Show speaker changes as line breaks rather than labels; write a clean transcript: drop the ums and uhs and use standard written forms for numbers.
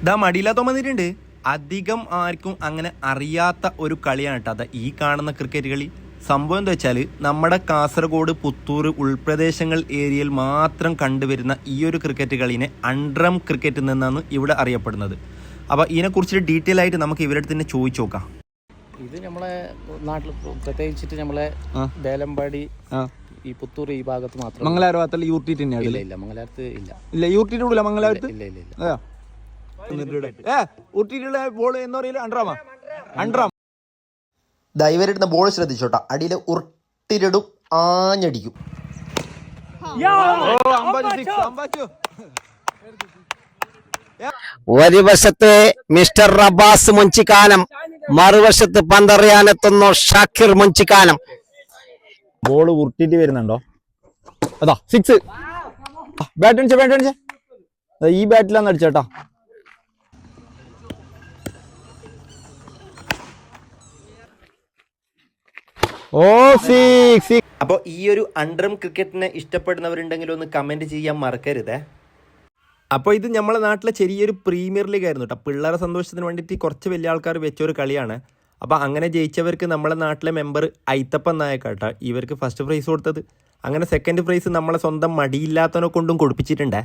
ഇതാ മടിയില്ലാത്ത വന്നിട്ടുണ്ട്. അധികം ആർക്കും അങ്ങനെ അറിയാത്ത ഒരു കളിയാണ് കേട്ടോ അതാ ഈ കാണുന്ന ക്രിക്കറ്റ് കളി. സംഭവം എന്താ വെച്ചാൽ നമ്മുടെ കാസർഗോഡ് പുത്തൂർ ഉൾപ്രദേശങ്ങൾ ഏരിയയിൽ മാത്രം കണ്ടുവരുന്ന ഈ ഒരു ക്രിക്കറ്റ് കളിനെ അൺഡ്രം ക്രിക്കറ്റ് നിന്നാണ് ഇവിടെ അറിയപ്പെടുന്നത്. അപ്പോൾ ഇതിനെക്കുറിച്ച് ഡീറ്റെയിൽ ആയിട്ട് നമുക്ക് ഇവരുടെ തന്നെ ചോദിച്ചു നോക്കാം.
ഇത് നമ്മളെ നാട്ടിൽ പ്രത്യേകിച്ചിട്ട് നമ്മളെ വേലമ്പാടി ഈ പുത്തൂർ ഈ ഭാഗത്ത് മാത്രം.
മംഗലാപുരം ഭാഗത്തുള്ള യൂർട്ടി തന്നെയാണ്.
ഇല്ല മംഗലാപുരത്ത് ഇല്ല.
ഇല്ല യൂർട്ടിയുടെ ഉള്ളില്ല മംഗലാപുരത്ത്.
ഇല്ല
ഇവരിടുന്ന ബോൾ ശ്രദ്ധിച്ചോട്ടാ. അടിയില് ഉരുട്ടിരിടും, ആഞ്ഞടിക്കും.
ഒരു വശത്ത് മിസ്റ്റർ റബ്ബാസ് മുഞ്ചിക്കാനം, മറുവശത്ത് പന്തറിയാനെത്തുന്നു ഷാക്കിർ മുഞ്ചിക്കാനം.
ബോൾ ഉരുട്ടിട്ട് വരുന്നുണ്ടോ? അതാ 6. ബാറ്റ് അടിച്ച ഈ ബാറ്റിലാന്ന് അടിച്ചേട്ടാ.
അപ്പോൾ ഈ ഒരു അണ്ടർം ക്രിക്കറ്റിനെ ഇഷ്ടപ്പെടുന്നവരുണ്ടെങ്കിൽ ഒന്ന് കമൻറ്റ് ചെയ്യാൻ മറക്കരുതേ. അപ്പോൾ ഇത് നമ്മളെ നാട്ടിലെ ചെറിയൊരു പ്രീമിയർ ലീഗ് ആയിരുന്നു കേട്ടോ. പിള്ളേരെ സന്തോഷത്തിന് വേണ്ടിയിട്ട് കുറച്ച് വലിയ ആൾക്കാർ വെച്ചൊരു കളിയാണ്. അപ്പോൾ അങ്ങനെ ജയിച്ചവർക്ക് നമ്മളെ നാട്ടിലെ മെമ്പർ ഐത്തപ്പൻ നായക്കാട്ടോ ഇവർക്ക് ഫസ്റ്റ് പ്രൈസ് കൊടുത്തത്. അങ്ങനെ സെക്കൻഡ് പ്രൈസ് നമ്മളെ സ്വന്തം മടിയില്ലാത്തവനെ കൊണ്ടും കൊടുപ്പിച്ചിട്ടുണ്ടേ.